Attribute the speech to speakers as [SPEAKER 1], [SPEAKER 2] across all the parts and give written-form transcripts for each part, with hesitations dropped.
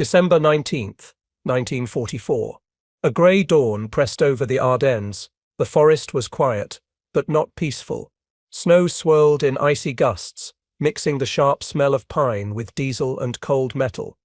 [SPEAKER 1] December 19th, 1944. A grey dawn pressed over the Ardennes. The forest was quiet, but not peaceful. Snow swirled in icy gusts, mixing the sharp smell of pine with diesel and cold metal.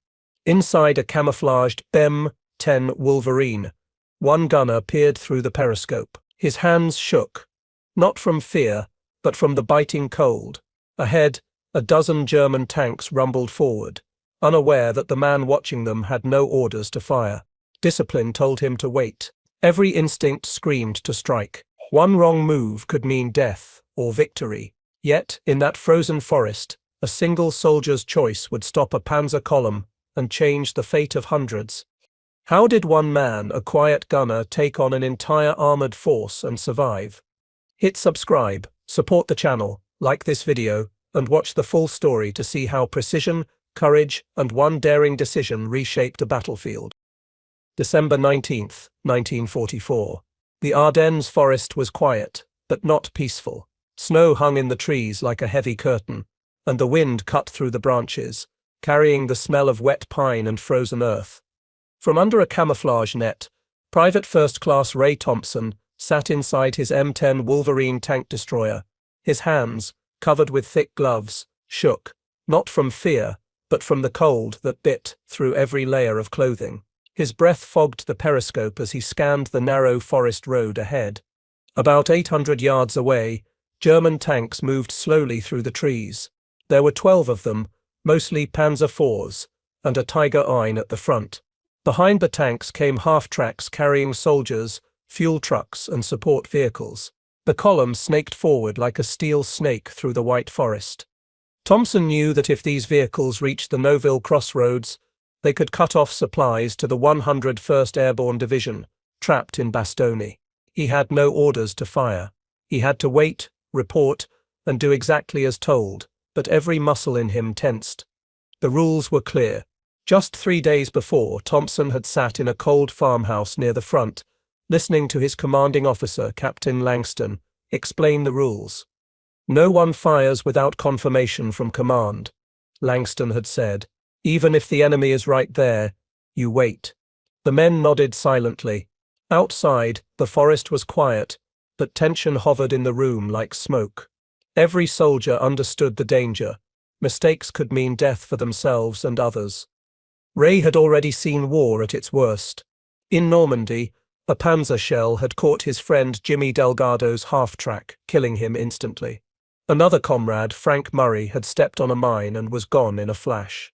[SPEAKER 1] Inside a camouflaged BM-10 Wolverine, one gunner peered through the periscope. His hands shook, not from fear, but from the biting cold. Ahead, a dozen German tanks rumbled forward, unaware that the man watching them had no orders to fire. Discipline told him to wait. Every instinct screamed to strike. One wrong move could mean death or victory. Yet, in that frozen forest, a single soldier's choice would stop a Panzer column and change the fate of hundreds. How did one man, a quiet gunner, take on an entire armored force and survive? Hit subscribe, support the channel, like this video, and watch the full story to see how precision, courage, and one daring decision reshaped a battlefield. December 19th, 1944. The Ardennes forest was quiet, but not peaceful. Snow hung in the trees like a heavy curtain, and the wind cut through the branches, carrying the smell of wet pine and frozen earth. From under a camouflage net, Private First Class Ray Thompson sat inside his M10 Wolverine tank destroyer. His hands, covered with thick gloves, shook, not from fear, but from the cold that bit through every layer of clothing. His breath fogged the periscope as he scanned the narrow forest road ahead. About 800 yards away, German tanks moved slowly through the trees. There were 12 of them, mostly Panzer IVs, and a Tiger I at the front. Behind the tanks came half-tracks carrying soldiers, fuel trucks, and support vehicles. The column snaked forward like a steel snake through the white forest. Thompson knew that if these vehicles reached the Noville crossroads, they could cut off supplies to the 101st Airborne Division, trapped in Bastogne. He had no orders to fire. He had to wait, report, and do exactly as told, but every muscle in him tensed. The rules were clear. Just 3 days before, Thompson had sat in a cold farmhouse near the front, listening to his commanding officer, Captain Langston, explain the rules. "No one fires without confirmation from command," Langston had said. "Even if the enemy is right there, you wait." The men nodded silently. Outside, the forest was quiet, but tension hovered in the room like smoke. Every soldier understood the danger. Mistakes could mean death for themselves and others. Ray had already seen war at its worst. In Normandy, a Panzer shell had caught his friend Jimmy Delgado's half-track, killing him instantly. Another comrade, Frank Murray, had stepped on a mine and was gone in a flash.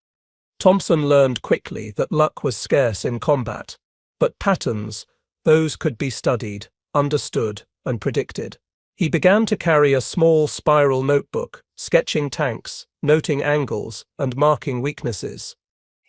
[SPEAKER 1] Thompson learned quickly that luck was scarce in combat, but patterns, those could be studied, understood, and predicted. He began to carry a small spiral notebook, sketching tanks, noting angles, and marking weaknesses.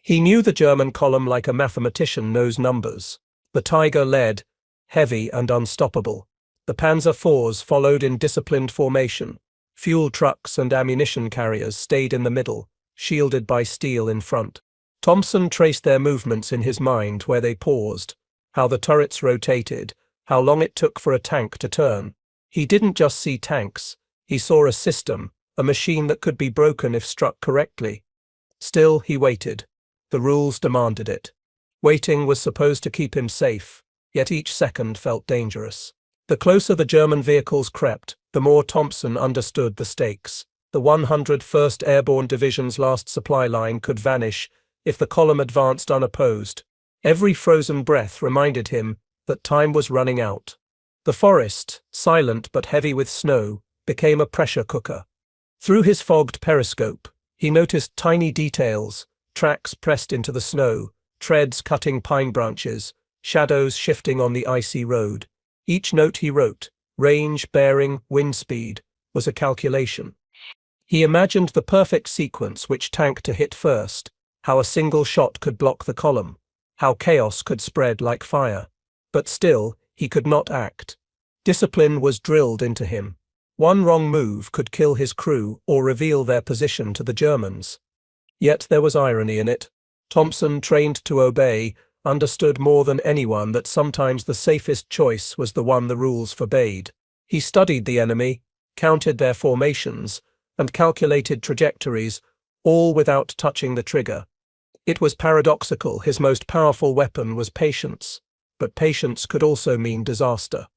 [SPEAKER 1] He knew the German column like a mathematician knows numbers. The Tiger led, heavy and unstoppable. The Panzer IVs followed in disciplined formation. Fuel trucks and ammunition carriers stayed in the middle, shielded by steel in front. Thompson traced their movements in his mind, where they paused, how the turrets rotated, how long it took for a tank to turn. He didn't just see tanks, he saw a system, a machine that could be broken if struck correctly. Still, he waited. The rules demanded it. Waiting was supposed to keep him safe, yet each second felt dangerous. The closer the German vehicles crept, the more Thompson understood the stakes. The 101st Airborne Division's last supply line could vanish if the column advanced unopposed. Every frozen breath reminded him that time was running out. The forest, silent but heavy with snow, became a pressure cooker. Through his fogged periscope, he noticed tiny details, tracks pressed into the snow, treads cutting pine branches, shadows shifting on the icy road. Each note he wrote, range, bearing, wind speed, was a calculation. He imagined the perfect sequence, which tank to hit first, how a single shot could block the column, how chaos could spread like fire. But still, he could not act. Discipline was drilled into him. One wrong move could kill his crew or reveal their position to the Germans. Yet there was irony in it. Thompson, trained to obey, understood more than anyone that sometimes the safest choice was the one the rules forbade. He studied the enemy, counted their formations, and calculated trajectories, all without touching the trigger. It was paradoxical. His most powerful weapon was patience, but patience could also mean disaster.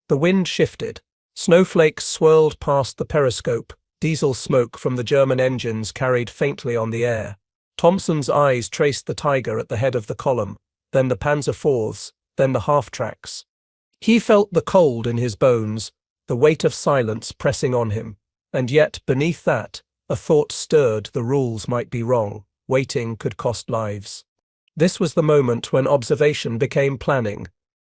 [SPEAKER 1] The wind shifted. Snowflakes swirled past the periscope. Diesel smoke from the German engines carried faintly on the air. Thompson's eyes traced the Tiger at the head of the column, then the Panzer IVs, then the half-tracks. He felt the cold in his bones, the weight of silence pressing on him, and yet, beneath that, a thought stirred: the rules might be wrong, waiting could cost lives. This was the moment when observation became planning,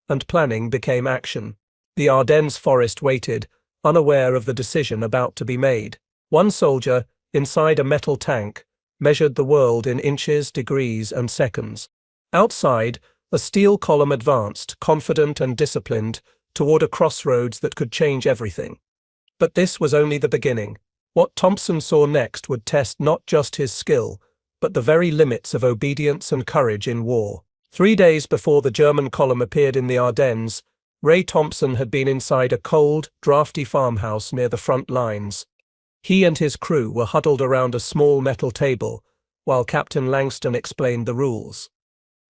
[SPEAKER 1] and planning became action. The Ardennes forest waited, unaware of the decision about to be made. One soldier, inside a metal tank, measured the world in inches, degrees, and seconds. Outside, a steel column advanced, confident and disciplined, toward a crossroads that could change everything. But this was only the beginning. What Thompson saw next would test not just his skill, but the very limits of obedience and courage in war. 3 days before the German column appeared in the Ardennes, Ray Thompson had been inside a cold, drafty farmhouse near the front lines. He and his crew were huddled around a small metal table, while Captain Langston explained the rules.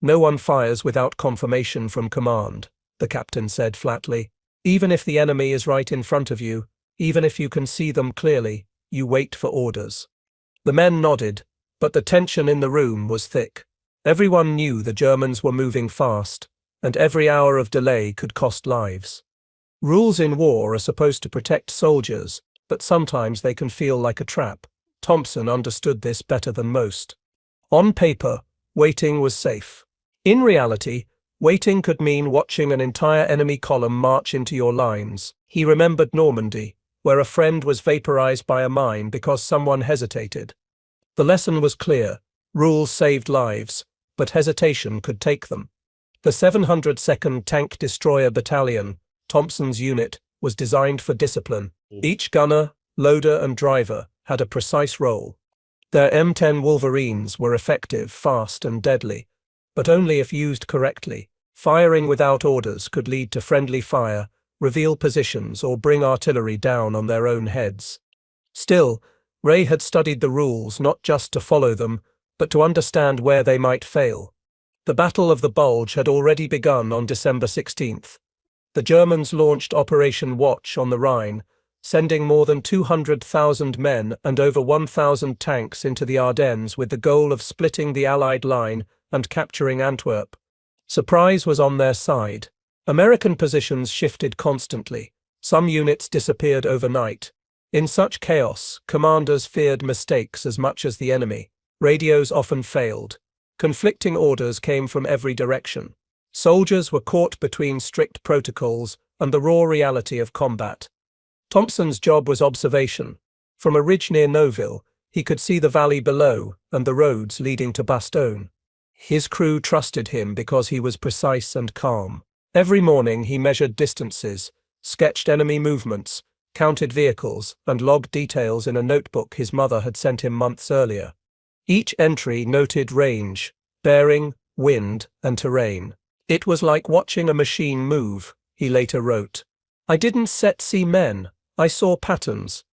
[SPEAKER 1] "No one fires without confirmation from command," the captain said flatly. "Even if the enemy is right in front of you, even if you can see them clearly, you wait for orders." The men nodded, but the tension in the room was thick. Everyone knew the Germans were moving fast, and every hour of delay could cost lives. Rules in war are supposed to protect soldiers, but sometimes they can feel like a trap. Thompson understood this better than most. On paper, waiting was safe. In reality, waiting could mean watching an entire enemy column march into your lines. He remembered Normandy, where a friend was vaporized by a mine because someone hesitated. The lesson was clear: rules saved lives, but hesitation could take them. The 702nd Tank Destroyer Battalion, Thompson's unit, was designed for discipline. Each gunner, loader, and driver had a precise role. Their M10 Wolverines were effective, fast, and deadly, but only if used correctly. Firing without orders could lead to friendly fire, reveal positions, or bring artillery down on their own heads. Still, Ray had studied the rules not just to follow them, but to understand where they might fail. The Battle of the Bulge had already begun on December 16th. The Germans launched Operation Watch on the Rhine, sending more than 200,000 men and over 1,000 tanks into the Ardennes with the goal of splitting the Allied line and capturing Antwerp. Surprise was on their side. American positions shifted constantly. Some units disappeared overnight. In such chaos, commanders feared mistakes as much as the enemy. Radios often failed. Conflicting orders came from every direction. Soldiers were caught between strict protocols and the raw reality of combat. Thompson's job was observation. From a ridge near Neuville, he could see the valley below and the roads leading to Bastogne. His crew trusted him because he was precise and calm. Every morning he measured distances, sketched enemy movements, counted vehicles, and logged details in a notebook his mother had sent him months earlier. Each entry noted range, bearing, wind, and terrain. "It was like watching a machine move," he later wrote. "I didn't see men, I saw patterns."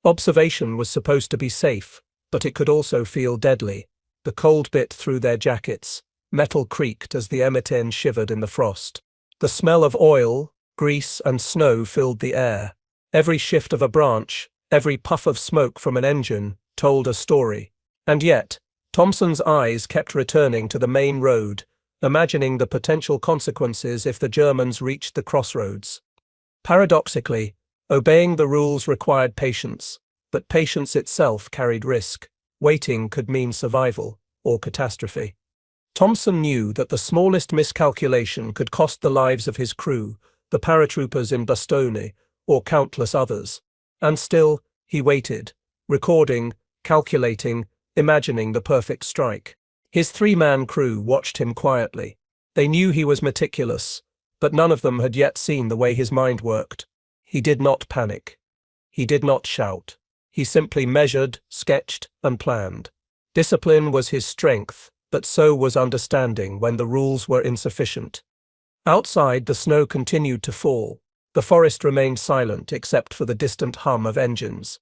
[SPEAKER 1] Observation was supposed to be safe, but it could also feel deadly. The cold bit through their jackets. Metal creaked as the M10 shivered in the frost. The smell of oil, grease, and snow filled the air. Every shift of a branch, every puff of smoke from an engine, told a story. And yet, Thompson's eyes kept returning to the main road, imagining the potential consequences if the Germans reached the crossroads. Paradoxically, obeying the rules required patience, but patience itself carried risk. Waiting could mean survival or catastrophe. Thompson knew that the smallest miscalculation could cost the lives of his crew, the paratroopers in Bastogne, or countless others. And still, he waited, recording, calculating, imagining the perfect strike. His 3-man crew watched him quietly. They knew he was meticulous, but none of them had yet seen the way his mind worked. He did not panic. He did not shout. He simply measured, sketched, and planned. Discipline was his strength, but so was understanding when the rules were insufficient. Outside, the snow continued to fall. The forest remained silent except for the distant hum of engines.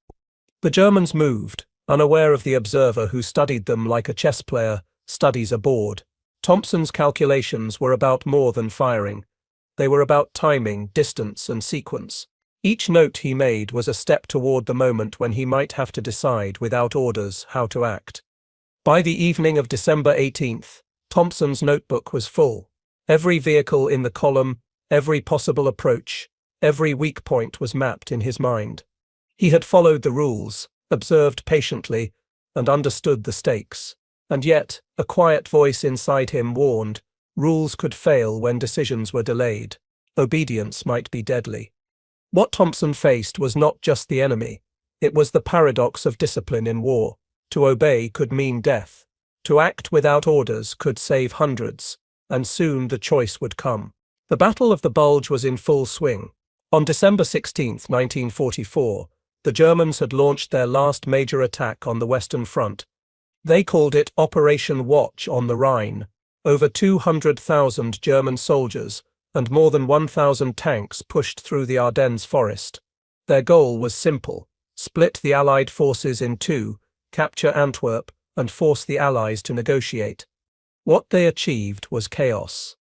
[SPEAKER 1] The Germans moved, unaware of the observer who studied them like a chess player, studies aboard. Thompson's calculations were about more than firing. They were about timing, distance, and sequence. Each note he made was a step toward the moment when he might have to decide without orders how to act. By the evening of December 18th, Thompson's notebook was full. Every vehicle in the column, every possible approach, every weak point was mapped in his mind. He had followed the rules, observed patiently, and understood the stakes. And yet, a quiet voice inside him warned, rules could fail when decisions were delayed. Obedience might be deadly. What Thompson faced was not just the enemy. It was the paradox of discipline in war. To obey could mean death. To act without orders could save hundreds, and soon the choice would come. The Battle of the Bulge was in full swing. On December 16, 1944, the Germans had launched their last major attack on the Western Front. They called it Operation Watch on the Rhine. Over 200,000 German soldiers and more than 1,000 tanks pushed through the Ardennes forest. Their goal was simple: split the Allied forces in two, capture Antwerp, and force the Allies to negotiate. What they achieved was chaos.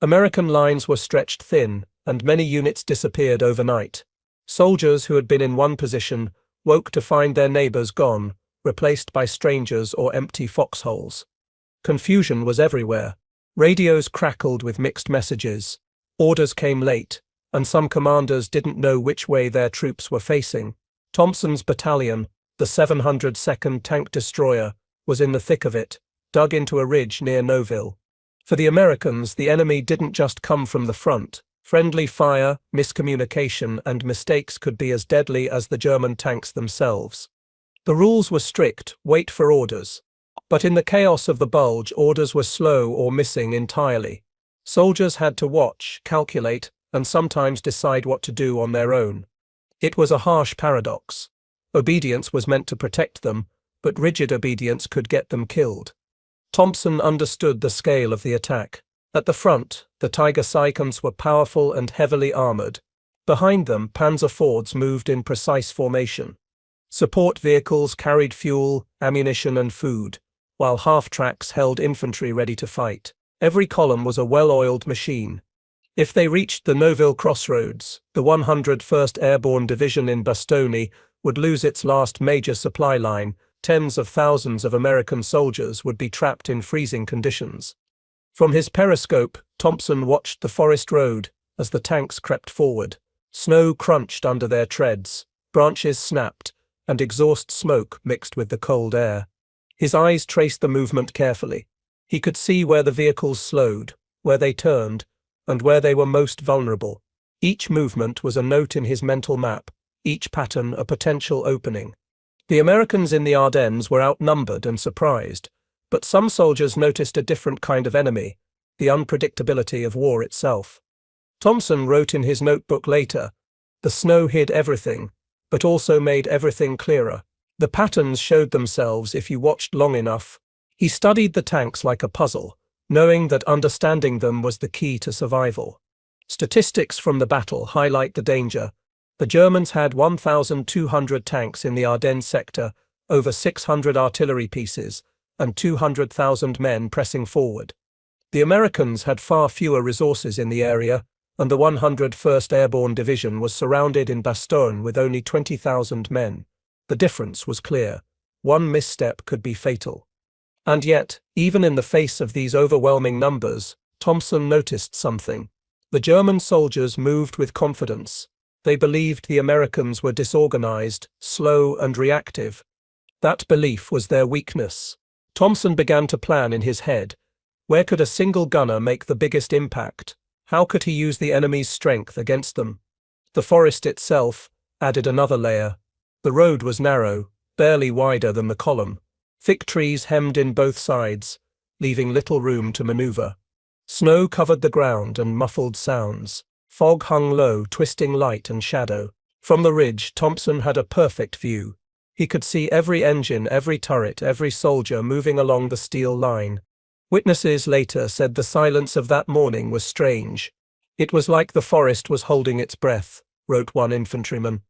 [SPEAKER 1] American lines were stretched thin, and many units disappeared overnight. Soldiers who had been in one position woke to find their neighbors gone, replaced by strangers or empty foxholes. Confusion was everywhere. Radios crackled with mixed messages. Orders came late, and some commanders didn't know which way their troops were facing. Thompson's battalion, the 702nd Tank Destroyer, was in the thick of it, dug into a ridge near Nouville. For the Americans, the enemy didn't just come from the front. Friendly fire, miscommunication, and mistakes could be as deadly as the German tanks themselves. The rules were strict: wait for orders. But in the chaos of the Bulge, orders were slow or missing entirely. Soldiers had to watch, calculate, and sometimes decide what to do on their own. It was a harsh paradox. Obedience was meant to protect them, but rigid obedience could get them killed. Thompson understood the scale of the attack. At the front, the Tiger Seconds were powerful and heavily armored. Behind them, Panzer Fords moved in precise formation. Support vehicles carried fuel, ammunition, and food, while half-tracks held infantry ready to fight. Every column was a well-oiled machine. If they reached the Nouville crossroads, the 101st Airborne Division in Bastogne would lose its last major supply line. Tens of thousands of American soldiers would be trapped in freezing conditions. From his periscope, Thompson watched the forest road as the tanks crept forward. Snow crunched under their treads, branches snapped, and exhaust smoke mixed with the cold air. His eyes traced the movement carefully. He could see where the vehicles slowed, where they turned, and where they were most vulnerable. Each movement was a note in his mental map, each pattern a potential opening. The Americans in the Ardennes were outnumbered and surprised, but some soldiers noticed a different kind of enemy: the unpredictability of war itself. Thompson wrote in his notebook later, "The snow hid everything, but also made everything clearer. The patterns showed themselves if you watched long enough." He studied the tanks like a puzzle, knowing that understanding them was the key to survival. Statistics from the battle highlight the danger. The Germans had 1,200 tanks in the Ardennes sector, over 600 artillery pieces, and 200,000 men pressing forward. The Americans had far fewer resources in the area, and the 101st Airborne Division was surrounded in Bastogne with only 20,000 men. The difference was clear. One misstep could be fatal. And yet, even in the face of these overwhelming numbers, Thompson noticed something. The German soldiers moved with confidence. They believed the Americans were disorganized, slow, and reactive. That belief was their weakness. Thompson began to plan in his head. Where could a single gunner make the biggest impact? How could he use the enemy's strength against them? The forest itself added another layer. The road was narrow, barely wider than the column. Thick trees hemmed in both sides, leaving little room to maneuver. Snow covered the ground and muffled sounds. Fog hung low, twisting light and shadow. From the ridge, Thompson had a perfect view. He could see every engine, every turret, every soldier moving along the steel line. Witnesses later said the silence of that morning was strange. "It was like the forest was holding its breath," wrote one infantryman.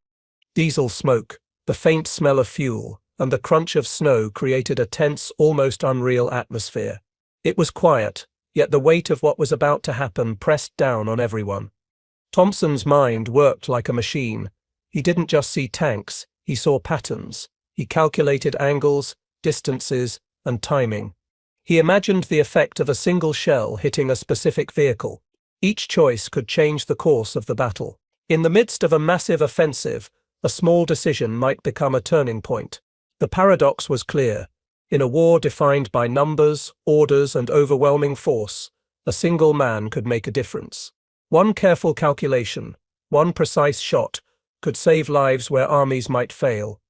[SPEAKER 1] Diesel smoke, the faint smell of fuel, and the crunch of snow created a tense, almost unreal atmosphere. It was quiet, yet the weight of what was about to happen pressed down on everyone. Thompson's mind worked like a machine. He didn't just see tanks, he saw patterns. He calculated angles, distances, and timing. He imagined the effect of a single shell hitting a specific vehicle. Each choice could change the course of the battle. In the midst of a massive offensive, a small decision might become a turning point. The paradox was clear. In a war defined by numbers, orders, and overwhelming force, a single man could make a difference. One careful calculation, one precise shot, could save lives where armies might fail.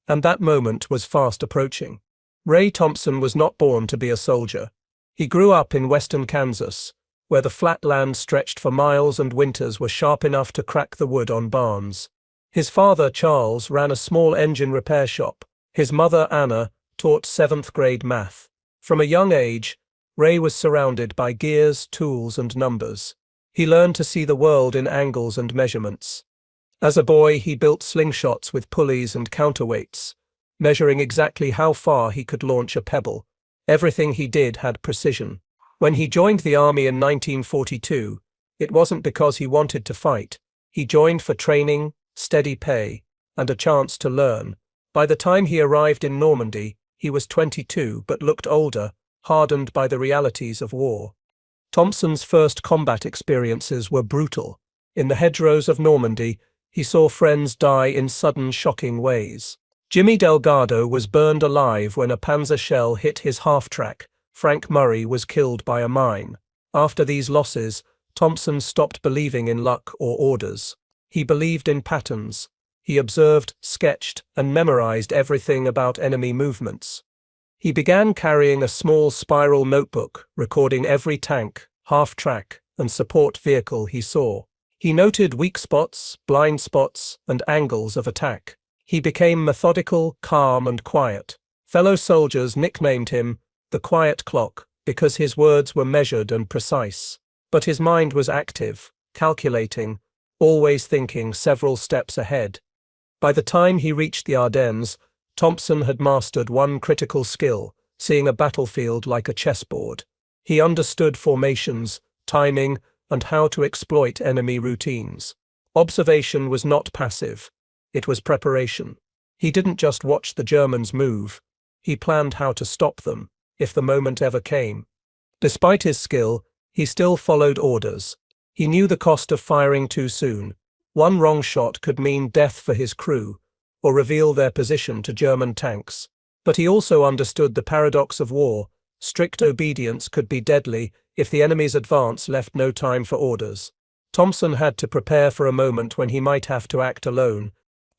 [SPEAKER 1] And that moment was fast approaching. Ray Thompson was not born to be a soldier. He grew up in western Kansas, where the flat land stretched for miles and winters were sharp enough to crack the wood on barns. His father, Charles, ran a small engine repair shop. His mother, Anna, taught 7th grade math. From a young age, Ray was surrounded by gears, tools, and numbers. He learned to see the world in angles and measurements. As a boy, he built slingshots with pulleys and counterweights, measuring exactly how far he could launch a pebble. Everything he did had precision. When he joined the army in 1942, it wasn't because he wanted to fight. He joined for training, steady pay, and a chance to learn. By the time he arrived in Normandy, he was 22 but looked older, hardened by the realities of war. Thompson's first combat experiences were brutal. In the hedgerows of Normandy, he saw friends die in sudden, shocking ways. Jimmy Delgado was burned alive when a Panzer shell hit his half-track. Frank Murray was killed by a mine. After these losses, Thompson stopped believing in luck or orders. He believed in patterns. He observed, sketched, and memorized everything about enemy movements. He began carrying a small spiral notebook, recording every tank, half-track, and support vehicle he saw. He noted weak spots, blind spots, and angles of attack. He became methodical, calm, and quiet. Fellow soldiers nicknamed him the Quiet Clock because his words were measured and precise. But his mind was active, calculating, always thinking several steps ahead. By the time he reached the Ardennes, Thompson had mastered one critical skill, seeing a battlefield like a chessboard. He understood formations, timing, and how to exploit enemy routines. Observation was not passive. It was preparation. He didn't just watch the Germans move. He planned how to stop them, if the moment ever came. Despite his skill, he still followed orders. He knew the cost of firing too soon. One wrong shot could mean death for his crew, or reveal their position to German tanks. But he also understood the paradox of war. Strict obedience could be deadly if the enemy's advance left no time for orders. Thompson had to prepare for a moment when he might have to act alone.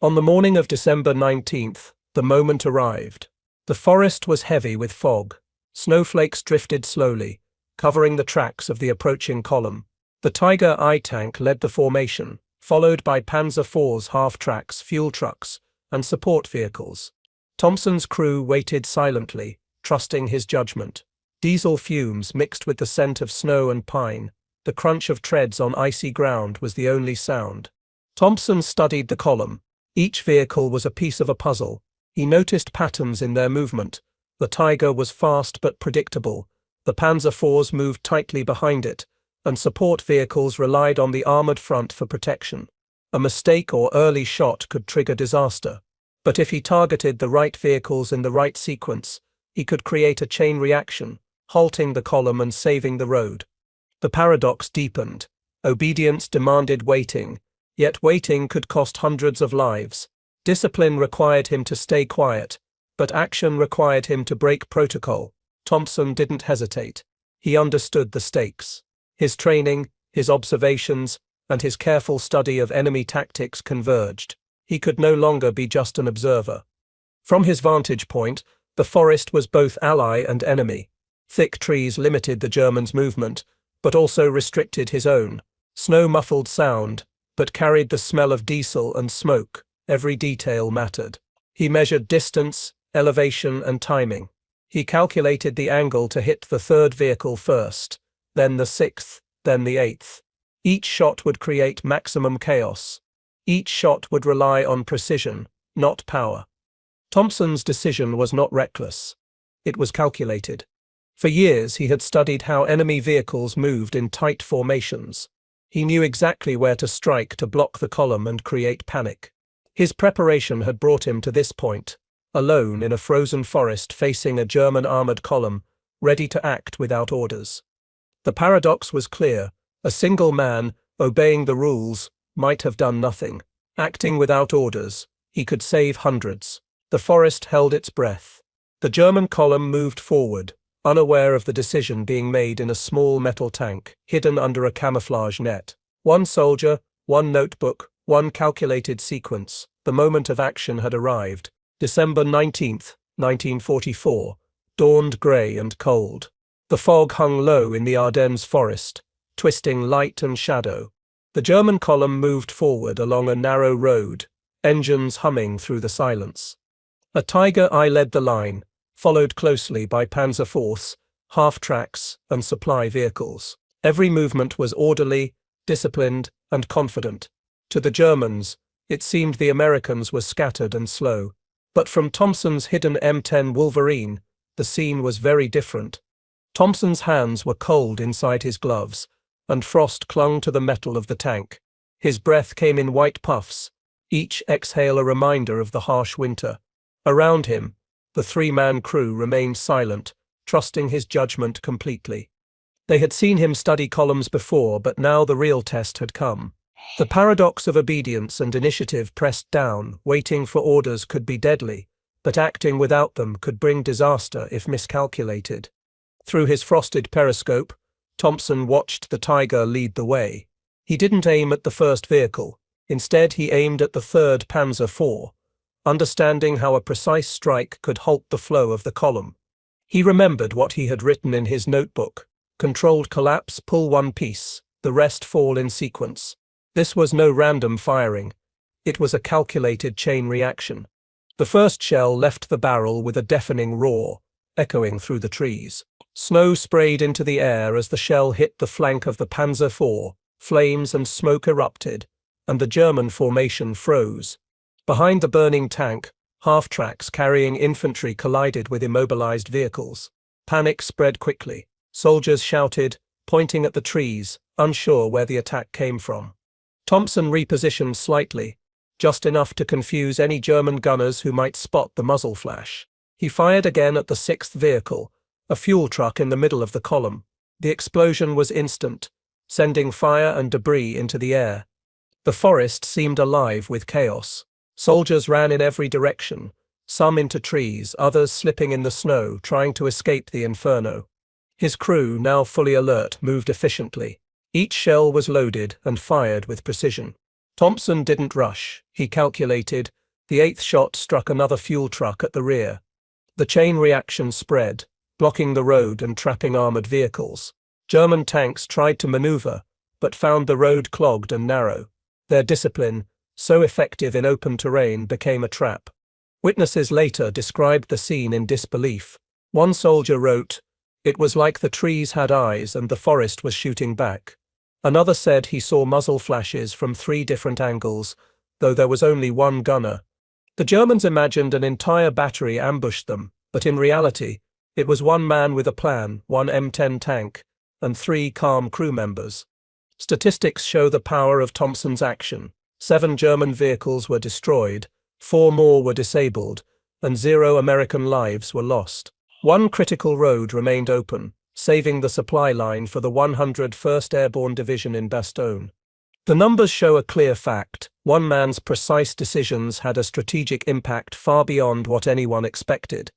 [SPEAKER 1] On the morning of December 19th, the moment arrived. The forest was heavy with fog. Snowflakes drifted slowly, covering the tracks of the approaching column. The WWII tank led the formation, followed by Panzer IV's half-tracks, fuel trucks, and support vehicles. Thompson's crew waited silently, trusting his judgment. Diesel fumes mixed with the scent of snow and pine. The crunch of treads on icy ground was the only sound. Thompson studied the column. Each vehicle was a piece of a puzzle. He noticed patterns in their movement. The Tiger was fast but predictable. The Panzer IVs moved tightly behind it, and support vehicles relied on the armored front for protection. A mistake or early shot could trigger disaster. But if he targeted the right vehicles in the right sequence, he could create a chain reaction, halting the column and saving the road. The paradox deepened. Obedience demanded waiting, yet waiting could cost hundreds of lives. Discipline required him to stay quiet, but action required him to break protocol. Thompson didn't hesitate. He understood the stakes. His training, his observations, and his careful study of enemy tactics converged. He could no longer be just an observer. From his vantage point, the forest was both ally and enemy. Thick trees limited the Germans' movement, but also restricted his own. Snow muffled sound, but carried the smell of diesel and smoke. Every detail mattered. He measured distance, elevation, and timing. He calculated the angle to hit the third vehicle first, then the sixth, then the eighth. Each shot would create maximum chaos. Each shot would rely on precision, not power. Thompson's decision was not reckless. It was calculated. For years he had studied how enemy vehicles moved in tight formations. He knew exactly where to strike to block the column and create panic. His preparation had brought him to this point, alone in a frozen forest facing a German armored column, ready to act without orders. The paradox was clear. A single man, obeying the rules, might have done nothing. Acting without orders, he could save hundreds. The forest held its breath. The German column moved forward, unaware of the decision being made in a small metal tank, hidden under a camouflage net. One soldier, one notebook, one calculated sequence. The moment of action had arrived. December 19th, 1944, dawned grey and cold. The fog hung low in the Ardennes forest, twisting light and shadow. The German column moved forward along a narrow road, engines humming through the silence. A Tiger I led the line, followed closely by Panzer force, half-tracks, and supply vehicles. Every movement was orderly, disciplined, and confident. To the Germans, it seemed the Americans were scattered and slow. But from Thompson's hidden M10 Wolverine, the scene was very different. Thompson's hands were cold inside his gloves, and frost clung to the metal of the tank. His breath came in white puffs, each exhale a reminder of the harsh winter. Around him, the three-man crew remained silent, trusting his judgment completely. They had seen him study columns before, but now the real test had come. The paradox of obedience and initiative pressed down. Waiting for orders could be deadly, but acting without them could bring disaster if miscalculated. Through his frosted periscope, Thompson watched the Tiger lead the way. He didn't aim at the first vehicle. Instead, he aimed at the 3rd Panzer IV, understanding how a precise strike could halt the flow of the column. He remembered what he had written in his notebook: controlled collapse, pull one piece, the rest fall in sequence. This was no random firing. It was a calculated chain reaction. The first shell left the barrel with a deafening roar, echoing through the trees. Snow sprayed into the air as the shell hit the flank of the Panzer IV. Flames and smoke erupted, and the German formation froze. Behind the burning tank, half-tracks carrying infantry collided with immobilized vehicles. Panic spread quickly. Soldiers shouted, pointing at the trees, unsure where the attack came from. Thompson repositioned slightly, just enough to confuse any German gunners who might spot the muzzle flash. He fired again at the 6th vehicle, a fuel truck in the middle of the column. The explosion was instant, sending fire and debris into the air. The forest seemed alive with chaos. Soldiers ran in every direction, some into trees, others slipping in the snow, trying to escape the inferno. His crew, now fully alert, moved efficiently. Each shell was loaded and fired with precision. Thompson didn't rush. He calculated. The 8th shot struck another fuel truck at the rear. The chain reaction spread, blocking the road and trapping armored vehicles. German tanks tried to maneuver, but found the road clogged and narrow. Their discipline, so effective in open terrain, became a trap. Witnesses later described the scene in disbelief. One soldier wrote, "It was like the trees had eyes and the forest was shooting back." Another said he saw muzzle flashes from 3 different angles, though there was only one gunner. The Germans imagined an entire battery ambushed them, but in reality, it was one man with a plan, one M10 tank, and 3 calm crew members. Statistics show the power of Thompson's action. 7 German vehicles were destroyed, 4 more were disabled, and 0 American lives were lost. One critical road remained open, saving the supply line for the 101st Airborne Division in Bastogne. The numbers show a clear fact: one man's precise decisions had a strategic impact far beyond what anyone expected.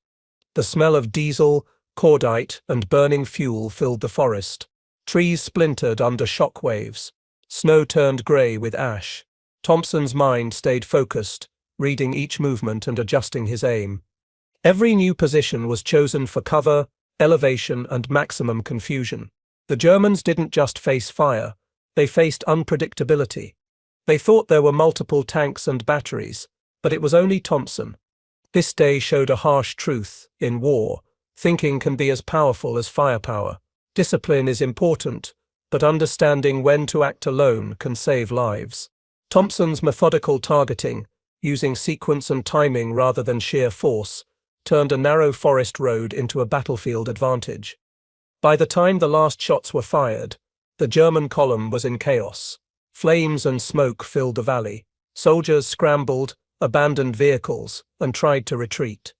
[SPEAKER 1] The smell of diesel, cordite, and burning fuel filled the forest. Trees splintered under shock waves. Snow turned grey with ash. Thompson's mind stayed focused, reading each movement and adjusting his aim. Every new position was chosen for cover, elevation, and maximum confusion. The Germans didn't just face fire, they faced unpredictability. They thought there were multiple tanks and batteries, but it was only Thompson. This day showed a harsh truth: in war, thinking can be as powerful as firepower. Discipline is important, but understanding when to act alone can save lives. Thompson's methodical targeting, using sequence and timing rather than sheer force, turned a narrow forest road into a battlefield advantage. By the time the last shots were fired, the German column was in chaos. Flames and smoke filled the valley. Soldiers scrambled, abandoned vehicles, and tried to retreat.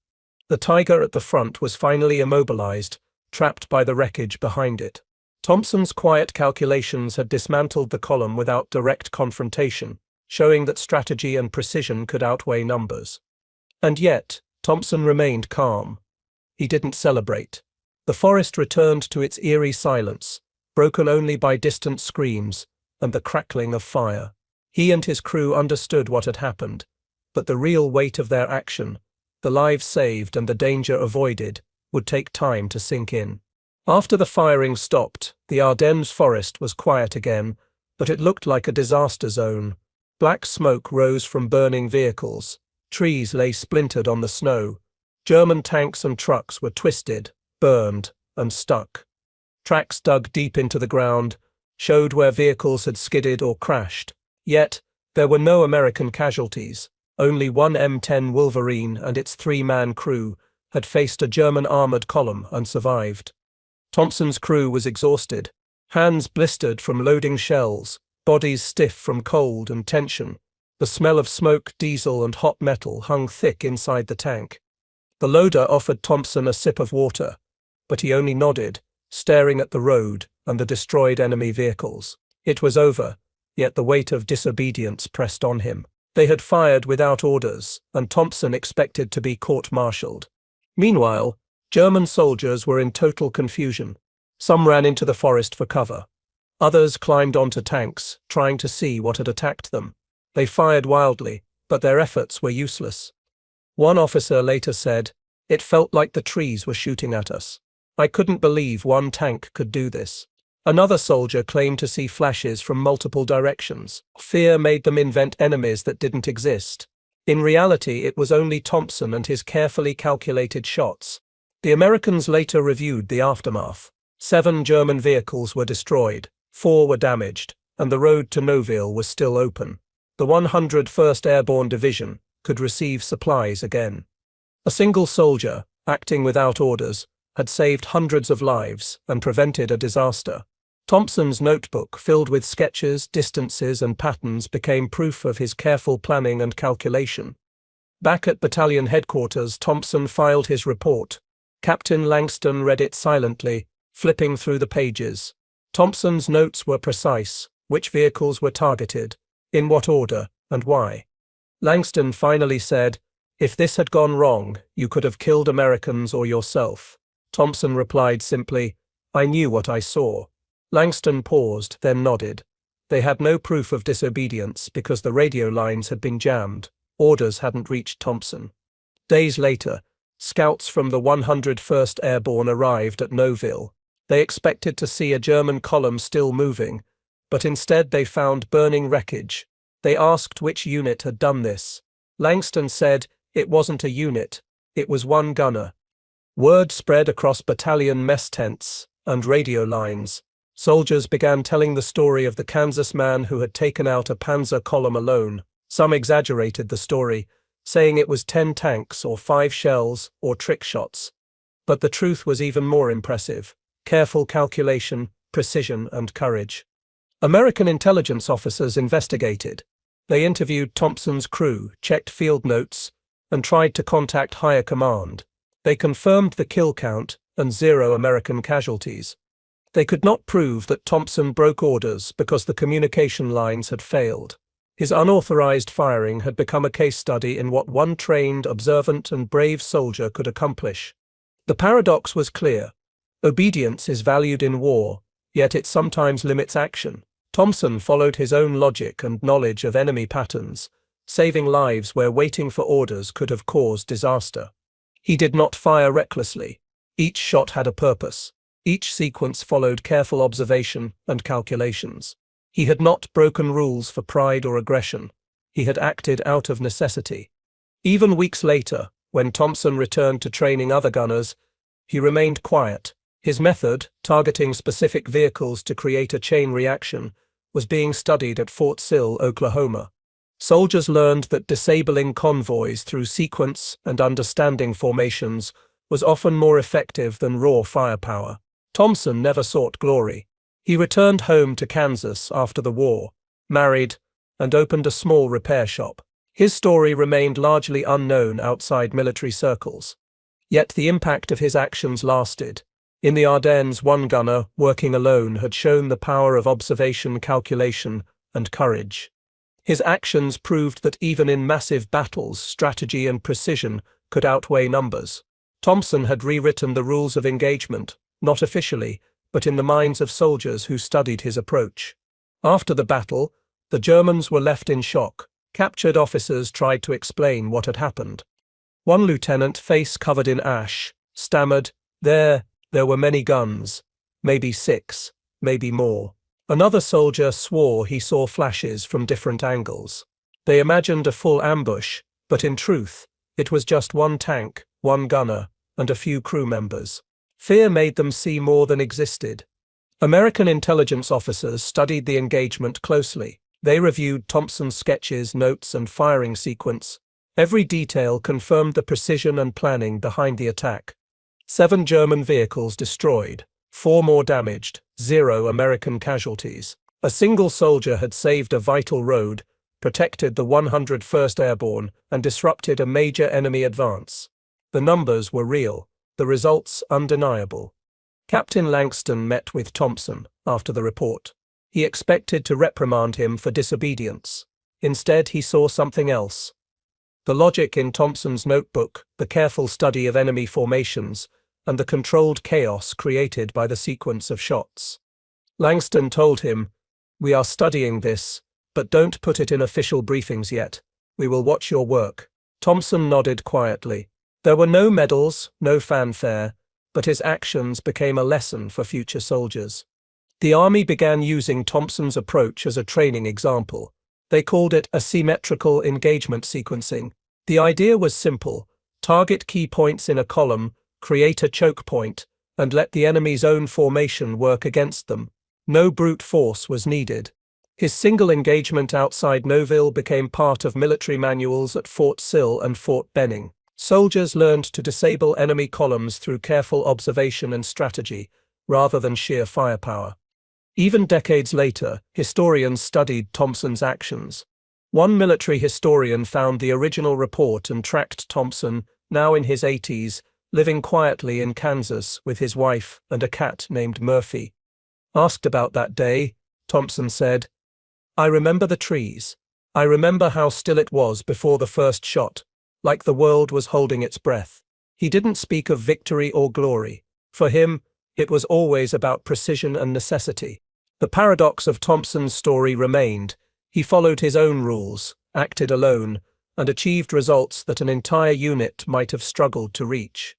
[SPEAKER 1] The Tiger at the front was finally immobilized, trapped by the wreckage behind it. Thompson's quiet calculations had dismantled the column without direct confrontation, showing that strategy and precision could outweigh numbers. And yet, Thompson remained calm. He didn't celebrate. The forest returned to its eerie silence, broken only by distant screams and the crackling of fire. He and his crew understood what had happened, but the real weight of their action, the lives saved and the danger avoided, would take time to sink in. After the firing stopped, the Ardennes forest was quiet again, but it looked like a disaster zone. Black smoke rose from burning vehicles. Trees lay splintered on the snow. German tanks and trucks were twisted, burned, and stuck. Tracks dug deep into the ground showed where vehicles had skidded or crashed. Yet, there were no American casualties. Only one M10 Wolverine and its three-man crew had faced a German armored column and survived. Thompson's crew was exhausted, hands blistered from loading shells, bodies stiff from cold and tension. The smell of smoke, diesel, and hot metal hung thick inside the tank. The loader offered Thompson a sip of water, but he only nodded, staring at the road and the destroyed enemy vehicles. It was over, yet the weight of disobedience pressed on him. They had fired without orders, and Thompson expected to be court-martialed. Meanwhile, German soldiers were in total confusion. Some ran into the forest for cover. Others climbed onto tanks, trying to see what had attacked them. They fired wildly, but their efforts were useless. One officer later said, "It felt like the trees were shooting at us. I couldn't believe one tank could do this." Another soldier claimed to see flashes from multiple directions. Fear made them invent enemies that didn't exist. In reality, it was only Thompson and his carefully calculated shots. The Americans later reviewed the aftermath. 7 German vehicles were destroyed, 4 were damaged, and the road to Noville was still open. The 101st Airborne Division could receive supplies again. A single soldier, acting without orders, had saved hundreds of lives and prevented a disaster. Thompson's notebook, filled with sketches, distances, and patterns, became proof of his careful planning and calculation. Back at battalion headquarters, Thompson filed his report. Captain Langston read it silently, flipping through the pages. Thompson's notes were precise: which vehicles were targeted, in what order, and why. Langston finally said, "If this had gone wrong, you could have killed Americans or yourself." Thompson replied simply, "I knew what I saw." Langston paused, then nodded. They had no proof of disobedience because the radio lines had been jammed. Orders hadn't reached Thompson. Days later, scouts from the 101st Airborne arrived at Noville. They expected to see a German column still moving, but instead they found burning wreckage. They asked which unit had done this. Langston said it wasn't a unit, it was one gunner. Word spread across battalion mess tents and radio lines. Soldiers began telling the story of the Kansas man who had taken out a Panzer column alone. Some exaggerated the story, saying it was 10 tanks or 5 shells or trick shots. But the truth was even more impressive: careful calculation, precision, and courage. American intelligence officers investigated. They interviewed Thompson's crew, checked field notes, and tried to contact higher command. They confirmed the kill count and 0 American casualties. They could not prove that Thompson broke orders because the communication lines had failed. His unauthorized firing had become a case study in what one trained, observant, and brave soldier could accomplish. The paradox was clear. Obedience is valued in war, yet it sometimes limits action. Thompson followed his own logic and knowledge of enemy patterns, saving lives where waiting for orders could have caused disaster. He did not fire recklessly. Each shot had a purpose. Each sequence followed careful observation and calculations. He had not broken rules for pride or aggression. He had acted out of necessity. Even weeks later, when Thompson returned to training other gunners, he remained quiet. His method, targeting specific vehicles to create a chain reaction, was being studied at Fort Sill, Oklahoma. Soldiers learned that disabling convoys through sequence and understanding formations was often more effective than raw firepower. Thompson never sought glory. He returned home to Kansas after the war, married, and opened a small repair shop. His story remained largely unknown outside military circles. Yet the impact of his actions lasted. In the Ardennes, one gunner, working alone, had shown the power of observation, calculation, and courage. His actions proved that even in massive battles, strategy and precision could outweigh numbers. Thompson had rewritten the rules of engagement, not officially, but in the minds of soldiers who studied his approach. After the battle, the Germans were left in shock. Captured officers tried to explain what had happened. One lieutenant, face covered in ash, stammered, There were many guns. Maybe 6, maybe more. Another soldier swore he saw flashes from different angles. They imagined a full ambush, but in truth, it was just one tank, one gunner, and a few crew members. Fear made them see more than existed. American intelligence officers studied the engagement closely. They reviewed Thompson's sketches, notes, and firing sequence. Every detail confirmed the precision and planning behind the attack. 7 German vehicles destroyed, 4 more damaged, 0 American casualties. A single soldier had saved a vital road, protected the 101st Airborne, and disrupted a major enemy advance. The numbers were real, the results undeniable. Captain Langston met with Thompson after the report. He expected to reprimand him for disobedience. Instead, he saw something else. The logic in Thompson's notebook, the careful study of enemy formations, and the controlled chaos created by the sequence of shots. Langston told him, "We are studying this, but don't put it in official briefings yet. We will watch your work." Thompson nodded quietly. There were no medals, no fanfare, but his actions became a lesson for future soldiers. The Army began using Thompson's approach as a training example. They called it asymmetrical engagement sequencing. The idea was simple: target key points in a column, create a choke point, and let the enemy's own formation work against them. No brute force was needed. His single engagement outside Nouville became part of military manuals at Fort Sill and Fort Benning. Soldiers learned to disable enemy columns through careful observation and strategy, rather than sheer firepower. Even decades later, historians studied Thompson's actions. One military historian found the original report and tracked Thompson, now in his 80s, living quietly in Kansas with his wife and a cat named Murphy. Asked about that day, Thompson said, "I remember the trees. I remember how still it was before the first shot, like the world was holding its breath." He didn't speak of victory or glory. For him, it was always about precision and necessity. The paradox of Thompson's story remained. He followed his own rules, acted alone, and achieved results that an entire unit might have struggled to reach.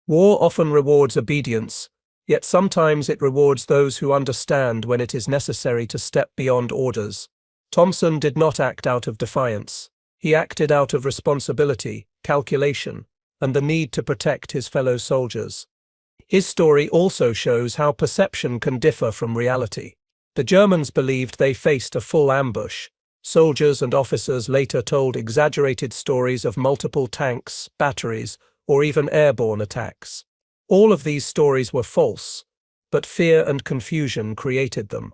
[SPEAKER 1] War often rewards obedience, yet sometimes it rewards those who understand when it is necessary to step beyond orders. Thompson did not act out of defiance. He acted out of responsibility, calculation, and the need to protect his fellow soldiers. His story also shows how perception can differ from reality. The Germans believed they faced a full ambush. Soldiers and officers later told exaggerated stories of multiple tanks, batteries, or even airborne attacks. All of these stories were false, but fear and confusion created them.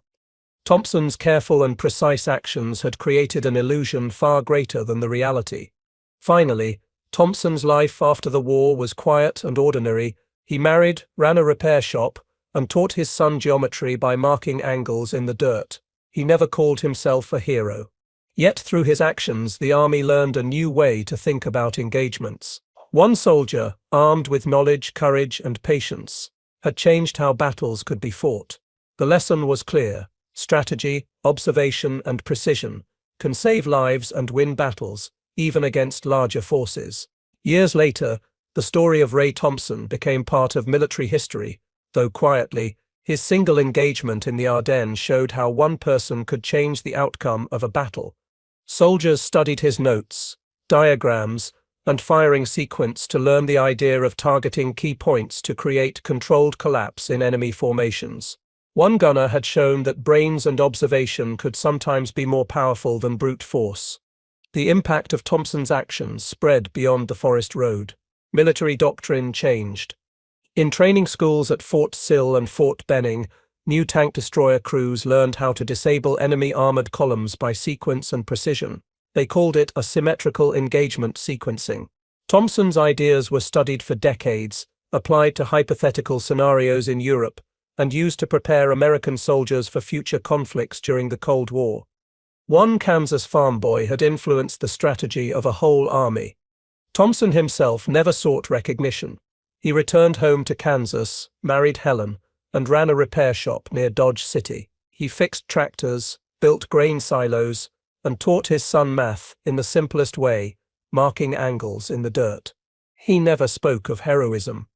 [SPEAKER 1] Thompson's careful and precise actions had created an illusion far greater than the reality. Finally, Thompson's life after the war was quiet and ordinary. He married, ran a repair shop, and taught his son geometry by marking angles in the dirt. He never called himself a hero. Yet through his actions, the Army learned a new way to think about engagements. One soldier, armed with knowledge, courage, and patience, had changed how battles could be fought. The lesson was clear: strategy, observation, and precision can save lives and win battles, even against larger forces. Years later, the story of Ray Thompson became part of military history. Though quietly, his single engagement in the Ardennes showed how one person could change the outcome of a battle. Soldiers studied his notes, diagrams, and firing sequence to learn the idea of targeting key points to create controlled collapse in enemy formations. One gunner had shown that brains and observation could sometimes be more powerful than brute force. The impact of Thompson's actions spread beyond the forest road. Military doctrine changed. In training schools at Fort Sill and Fort Benning, new tank destroyer crews learned how to disable enemy armored columns by sequence and precision. They called it a symmetrical engagement sequencing. Thompson's ideas were studied for decades, applied to hypothetical scenarios in Europe, and used to prepare American soldiers for future conflicts during the Cold War. One Kansas farm boy had influenced the strategy of a whole army. Thompson himself never sought recognition. He returned home to Kansas, married Helen, and ran a repair shop near Dodge City. He fixed tractors, built grain silos, and taught his son math in the simplest way, marking angles in the dirt. He never spoke of heroism.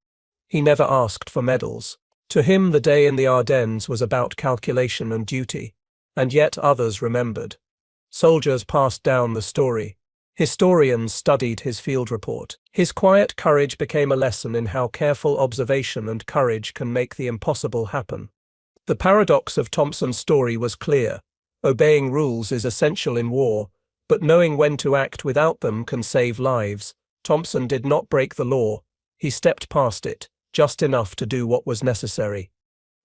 [SPEAKER 1] He never asked for medals. To him, the day in the Ardennes was about calculation and duty, and yet others remembered. Soldiers passed down the story. Historians studied his field report. His quiet courage became a lesson in how careful observation and courage can make the impossible happen. The paradox of Thompson's story was clear. Obeying rules is essential in war, but knowing when to act without them can save lives. Thompson did not break the law. He stepped past it, just enough to do what was necessary.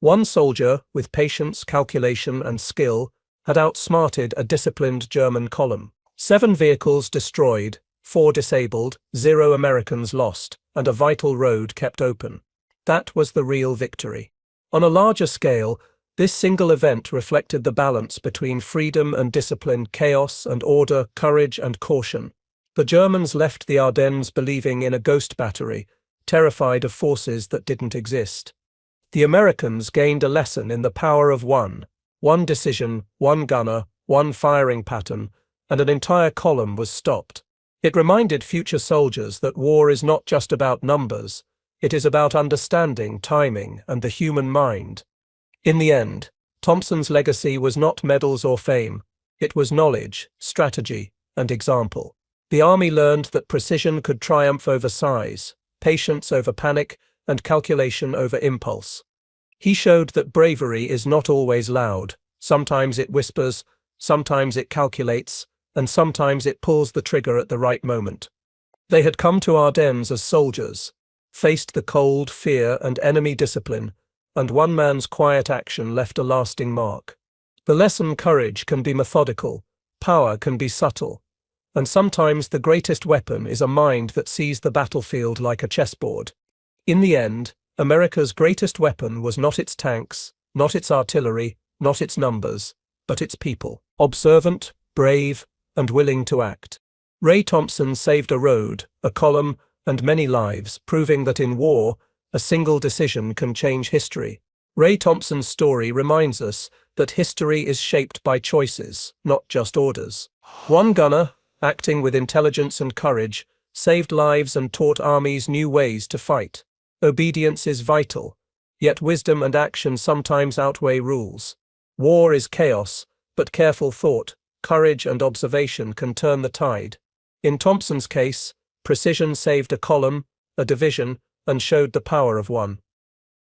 [SPEAKER 1] One soldier, with patience, calculation, and skill, had outsmarted a disciplined German column. 7 vehicles destroyed, 4 disabled, 0 Americans lost, and a vital road kept open. That was the real victory. On a larger scale, this single event reflected the balance between freedom and discipline, chaos and order, courage and caution. The Germans left the Ardennes believing in a ghost battery, terrified of forces that didn't exist. The Americans gained a lesson in the power of one decision, one gunner, one firing pattern, and an entire column was stopped. It reminded future soldiers that war is not just about numbers, it is about understanding, timing, and the human mind. In the end, Thompson's legacy was not medals or fame, it was knowledge, strategy, and example. The army learned that precision could triumph over size, patience over panic, and calculation over impulse. He showed that bravery is not always loud. Sometimes it whispers, sometimes it calculates, and sometimes it pulls the trigger at the right moment. They had come to Ardennes as soldiers, faced the cold, fear, and enemy discipline, and one man's quiet action left a lasting mark. The lesson: courage can be methodical, power can be subtle, and sometimes the greatest weapon is a mind that sees the battlefield like a chessboard. In the end, America's greatest weapon was not its tanks, not its artillery, not its numbers, but its people. Observant, brave, and willing to act. Ray Thompson saved a road, a column, and many lives, proving that in war, a single decision can change history. Ray Thompson's story reminds us that history is shaped by choices, not just orders. One gunner, acting with intelligence and courage, saved lives and taught armies new ways to fight. Obedience is vital, yet wisdom and action sometimes outweigh rules. War is chaos, but careful thought, courage and observation can turn the tide. In Thompson's case, precision saved a column, a division, and showed the power of one.